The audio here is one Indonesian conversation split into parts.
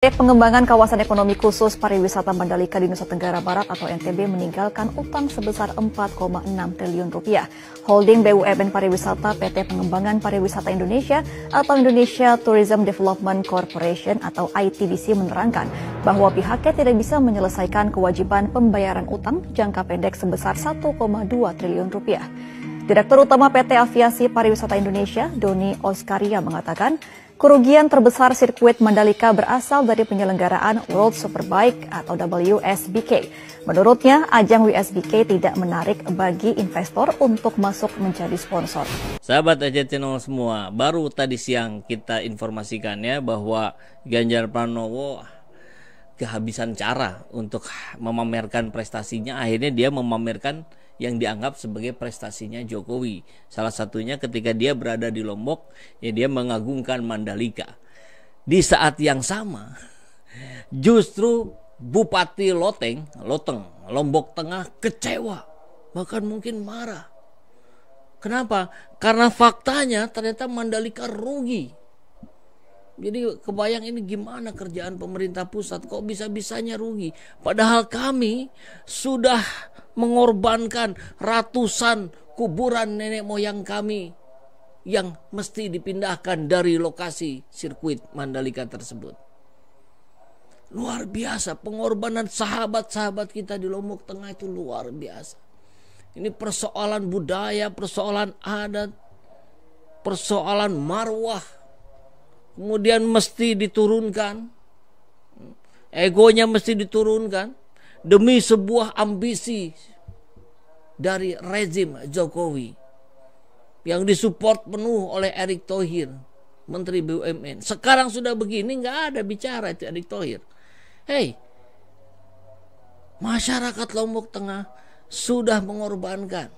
Proyek pengembangan kawasan ekonomi khusus pariwisata Mandalika di Nusa Tenggara Barat atau NTB meninggalkan utang sebesar 4,6 triliun rupiah. Holding BUMN Pariwisata PT Pengembangan Pariwisata Indonesia atau Indonesia Tourism Development Corporation atau ITDC menerangkan bahwa pihaknya tidak bisa menyelesaikan kewajiban pembayaran utang jangka pendek sebesar 1,2 triliun rupiah. Direktur Utama PT Aviasi Pariwisata Indonesia, Doni Oskaria mengatakan, kerugian terbesar sirkuit Mandalika berasal dari penyelenggaraan World Superbike atau WSBK. Menurutnya, ajang WSBK tidak menarik bagi investor untuk masuk menjadi sponsor. Sahabat AJ Channel semua, baru tadi siang kita informasikan ya bahwa Ganjar Pranowo kehabisan cara untuk memamerkan prestasinya. Akhirnya dia memamerkan yang dianggap sebagai prestasinya Jokowi. Salah satunya ketika dia berada di Lombok, ya dia mengagungkan Mandalika. Di saat yang sama, justru Bupati Loteng, Lombok Tengah kecewa, bahkan mungkin marah. Kenapa? Karena faktanya ternyata Mandalika rugi. Jadi kebayang ini gimana kerjaan pemerintah pusat, kok bisa-bisanya rugi. Padahal kami sudah mengorbankan ratusan kuburan nenek moyang kami yang mesti dipindahkan dari lokasi sirkuit Mandalika tersebut. Luar biasa, pengorbanan sahabat-sahabat kita di Lombok Tengah itu luar biasa. Ini persoalan budaya, persoalan adat, persoalan marwah. Kemudian mesti diturunkan, egonya mesti diturunkan demi sebuah ambisi dari rezim Jokowi yang disupport penuh oleh Erick Thohir, Menteri BUMN. Sekarang sudah begini, nggak ada bicara itu Erick Thohir. Hei, masyarakat Lombok Tengah sudah mengorbankan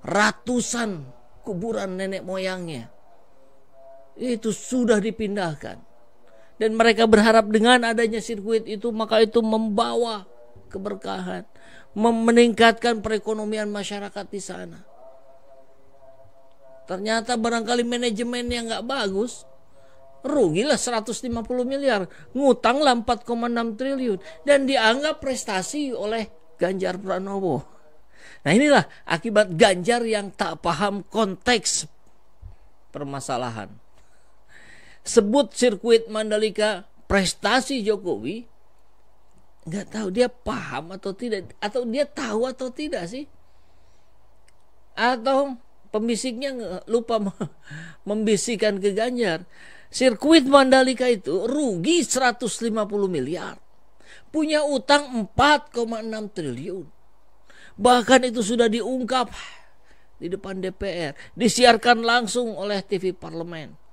ratusan kuburan nenek moyangnya. Itu sudah dipindahkan. Dan mereka berharap dengan adanya sirkuit itu, maka itu membawa keberkahan, meningkatkan perekonomian masyarakat di sana. Ternyata barangkali manajemennya nggak bagus, rugilah 150 miliar, ngutanglah 4,6 triliun, dan dianggap prestasi oleh Ganjar Pranowo. Nah inilah akibat Ganjar yang tak paham konteks permasalahan. Sebut sirkuit Mandalika prestasi Jokowi, nggak tahu dia paham atau tidak, atau dia tahu atau tidak sih, atau pembisiknya lupa membisikkan ke Ganjar. Sirkuit Mandalika itu rugi 150 miliar, punya utang 4,6 triliun, bahkan itu sudah diungkap di depan DPR, disiarkan langsung oleh TV Parlemen.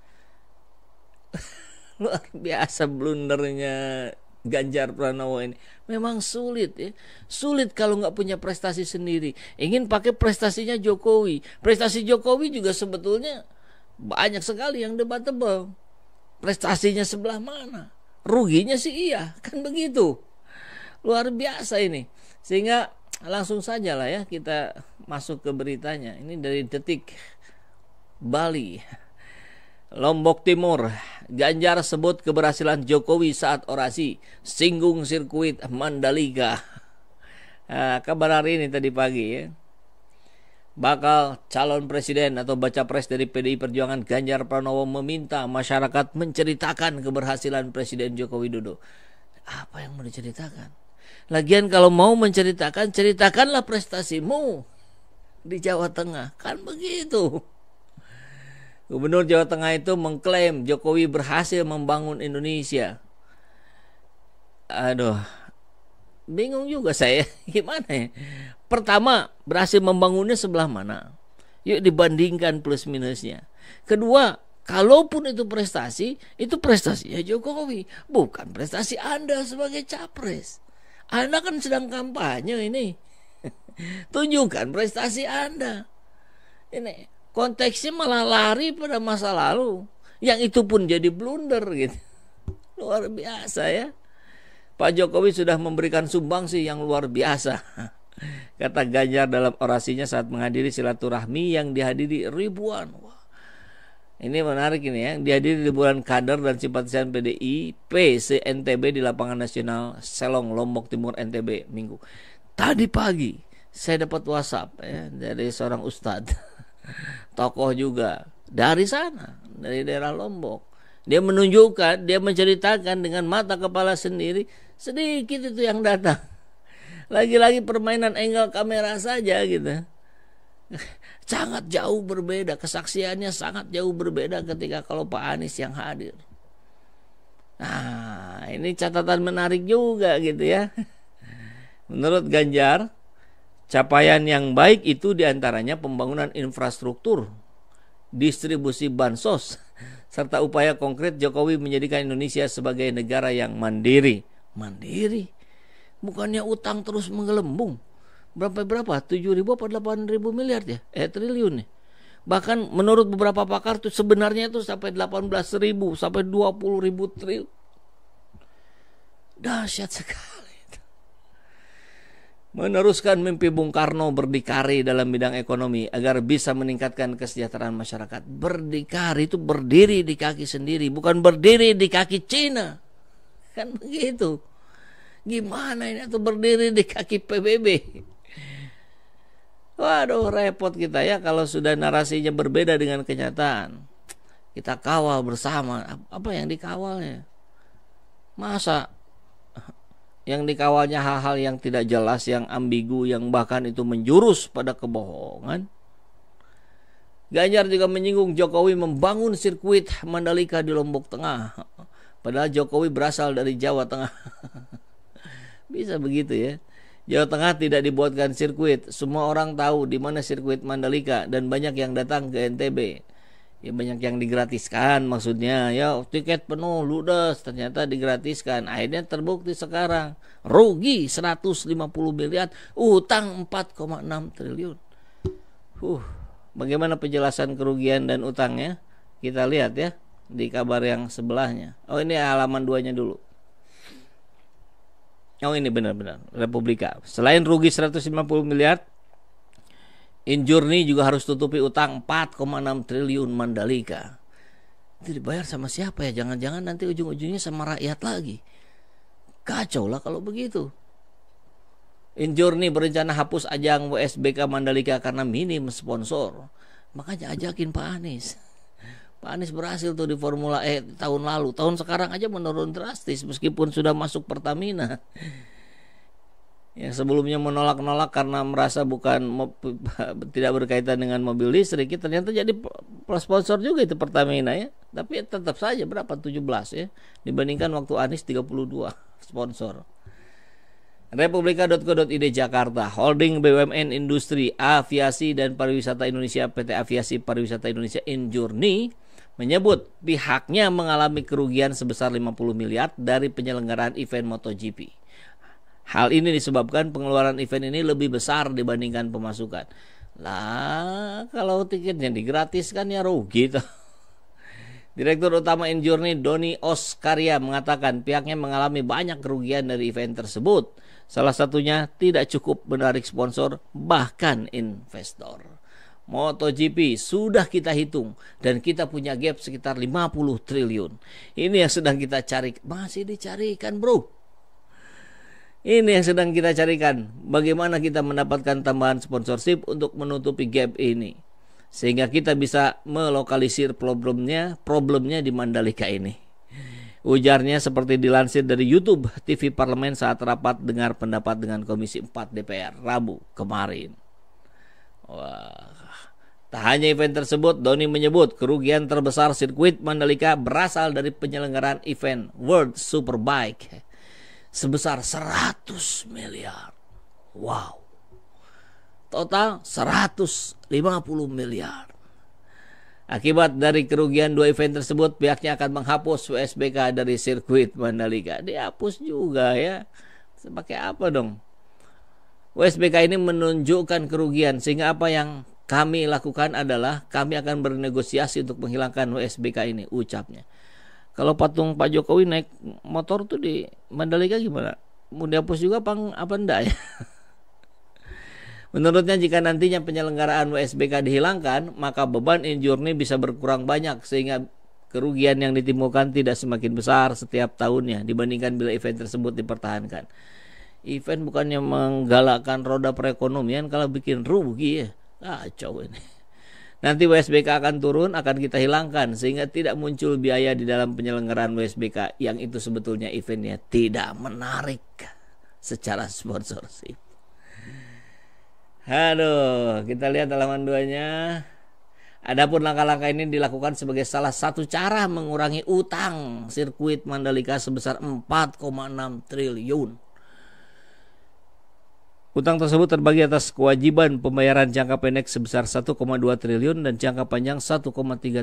Luar biasa blundernya Ganjar Pranowo ini. Memang sulit ya. Sulit kalau nggak punya prestasi sendiri. Ingin pakai prestasinya Jokowi. Prestasi Jokowi juga sebetulnya banyak sekali yang debatable. Prestasinya sebelah mana? Ruginya sih iya, kan begitu. Luar biasa ini. Sehingga langsung saja lah ya kita masuk ke beritanya. Ini dari Detik Bali. Lombok Timur, Ganjar sebut keberhasilan Jokowi saat orasi, singgung sirkuit Mandalika. Kabar hari ini tadi pagi ya. Bakal calon presiden atau baca pres dari PDI Perjuangan Ganjar Pranowo meminta masyarakat menceritakan keberhasilan Presiden Joko Widodo. Apa yang mau diceritakan? Lagian kalau mau menceritakan, ceritakanlah prestasimu di Jawa Tengah. Kan begitu. Gubernur Jawa Tengah itu mengklaim Jokowi berhasil membangun Indonesia. Aduh, bingung juga saya. Gimana ya? Pertama, berhasil membangunnya sebelah mana? Yuk dibandingkan plus minusnya. Kedua, kalaupun itu prestasinya Jokowi. Bukan prestasi Anda sebagai capres. Anda kan sedang kampanye ini. Tunjukkan prestasi Anda. Ini konteksnya malah lari pada masa lalu. Yang itu pun jadi blunder gitu. Luar biasa ya. Pak Jokowi sudah memberikan sumbangsi yang luar biasa. Kata Ganjar dalam orasinya saat menghadiri silaturahmi yang dihadiri ribuan. Wah, Ini menarik ini ya. Dihadiri ribuan kader dan simpatisan PDIP se-NTB di lapangan nasional Selong, Lombok Timur, NTB Minggu. Tadi pagi saya dapat WhatsApp ya, dari seorang ustadz, tokoh juga dari sana, dari daerah Lombok. Dia menunjukkan, dia menceritakan dengan mata kepala sendiri, sedikit itu yang datang. Lagi-lagi permainan angle kamera saja gitu. Sangat jauh berbeda, kesaksiannya sangat jauh berbeda ketika kalau Pak Anies yang hadir. Nah, ini catatan menarik juga gitu ya. Menurut Ganjar, capaian yang baik itu diantaranya pembangunan infrastruktur, distribusi bansos, serta upaya konkret Jokowi menjadikan Indonesia sebagai negara yang mandiri. Mandiri? Bukannya utang terus menggelembung. Berapa 7.000 apa 8.000 miliar ya? Triliun ya. Bahkan menurut beberapa pakar tuh sebenarnya itu sampai 18.000 sampai 20.000 triliun. Dahsyat sekali. Meneruskan mimpi Bung Karno berdikari dalam bidang ekonomi agar bisa meningkatkan kesejahteraan masyarakat. Berdikari itu berdiri di kaki sendiri, bukan berdiri di kaki Cina. Kan begitu. Gimana ini atau berdiri di kaki PBB? Waduh, repot kita ya kalau sudah narasinya berbeda dengan kenyataan. Kita kawal bersama. Apa yang dikawalnya? Masa yang dikawalnya hal-hal yang tidak jelas, yang ambigu, yang bahkan itu menjurus pada kebohongan? Ganjar juga menyinggung Jokowi membangun sirkuit Mandalika di Lombok Tengah. Padahal Jokowi berasal dari Jawa Tengah. Bisa begitu ya. Jawa Tengah tidak dibuatkan sirkuit. Semua orang tahu di mana sirkuit Mandalika dan banyak yang datang ke NTB. Ya banyak yang digratiskan maksudnya. Ya tiket penuh ludes ternyata digratiskan. Akhirnya terbukti sekarang rugi 150 miliar, utang 4,6 triliun. Bagaimana penjelasan kerugian dan utangnya? Kita lihat ya di kabar yang sebelahnya. Oh ini halaman 2-nya dulu. Oh ini benar-benar Republika. Selain rugi 150 miliar, Injurni juga harus tutupi utang 4,6 triliun Mandalika. Itu dibayar sama siapa ya? Jangan-jangan nanti ujung-ujungnya sama rakyat lagi. Kacau lah kalau begitu. Injurni berencana hapus ajang WSBK Mandalika karena minim sponsor. Makanya ajakin Pak Anies. Pak Anies berhasil tuh di Formula E tahun lalu. Tahun sekarang aja menurun drastis meskipun sudah masuk Pertamina. Yang sebelumnya menolak-nolak karena merasa tidak berkaitan dengan mobil listrik, ternyata jadi sponsor juga itu Pertamina ya. Tapi tetap saja berapa 17 ya dibandingkan waktu Anies 32 sponsor. Republika.co.id Jakarta, Holding BUMN Industri Aviasi dan Pariwisata Indonesia PT Aviasi Pariwisata Indonesia Injurni menyebut pihaknya mengalami kerugian sebesar 50 miliar dari penyelenggaraan event MotoGP. Hal ini disebabkan pengeluaran event ini lebih besar dibandingkan pemasukan. Lah, kalau tiketnya digratiskan ya rugi tuh. Direktur Utama Injurni Doni Oskaria mengatakan pihaknya mengalami banyak kerugian dari event tersebut. Salah satunya tidak cukup menarik sponsor bahkan investor. MotoGP sudah kita hitung dan kita punya gap sekitar 50 triliun. Ini yang sedang kita cari, masih dicarikan bro. Ini yang sedang kita carikan. Bagaimana kita mendapatkan tambahan sponsorship untuk menutupi gap ini. Sehingga kita bisa melokalisir problemnya di Mandalika ini. Ujarnya seperti dilansir dari YouTube TV Parlemen saat rapat dengar pendapat dengan Komisi 4 DPR Rabu kemarin. Wah. Tak hanya event tersebut, Doni menyebut kerugian terbesar sirkuit Mandalika berasal dari penyelenggaraan event World Superbike sebesar 100 miliar. Wow. Total 150 miliar. Akibat dari kerugian dua event tersebut, pihaknya akan menghapus WSBK dari sirkuit Mandalika. Dihapus juga ya. Pakai apa dong? WSBK ini menunjukkan kerugian, sehingga apa yang kami lakukan adalah kami akan bernegosiasi untuk menghilangkan WSBK ini, ucapnya. Kalau patung Pak Jokowi naik motor tuh di Mandalika gimana? Mau dihapus juga apa enggak ya? Menurutnya jika nantinya penyelenggaraan WSBK dihilangkan, maka beban in-journey bisa berkurang banyak sehingga kerugian yang ditimbulkan tidak semakin besar setiap tahunnya dibandingkan bila event tersebut dipertahankan. Event bukannya menggalakkan roda perekonomian, kalau bikin rugi ya. Kacau ini. Nanti WSBK akan turun, akan kita hilangkan sehingga tidak muncul biaya di dalam penyelenggaraan WSBK yang itu sebetulnya eventnya tidak menarik secara sponsorship. Aduh, kita lihat halaman 2-nya. Adapun langkah-langkah ini dilakukan sebagai salah satu cara mengurangi utang sirkuit Mandalika sebesar 4,6 triliun. Utang tersebut terbagi atas kewajiban pembayaran jangka pendek sebesar 1,2 triliun dan jangka panjang 1,3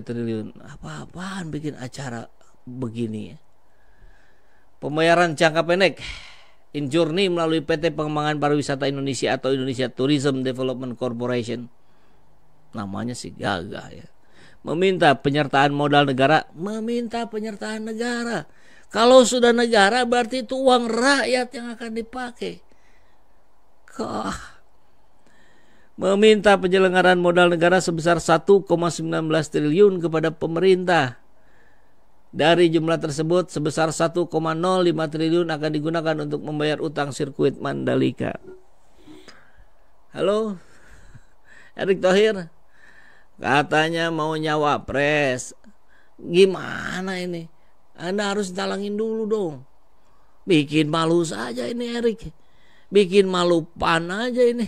triliun. Apa-apaan bikin acara begini ya? Pembayaran jangka pendek in-journey melalui PT Pengembangan Pariwisata Indonesia atau Indonesia Tourism Development Corporation. Namanya sih gagah ya. Meminta penyertaan modal negara. Kalau sudah negara berarti itu uang rakyat yang akan dipakai. Meminta penyelenggaraan modal negara sebesar 1,19 triliun kepada pemerintah. Dari jumlah tersebut sebesar 1,05 triliun akan digunakan untuk membayar utang sirkuit Mandalika. Halo, Erick Thohir, katanya mau nyawapres. Gimana ini? Anda harus talangin dulu dong. Bikin malu saja ini Erick. Bikin malu PAN aja ini.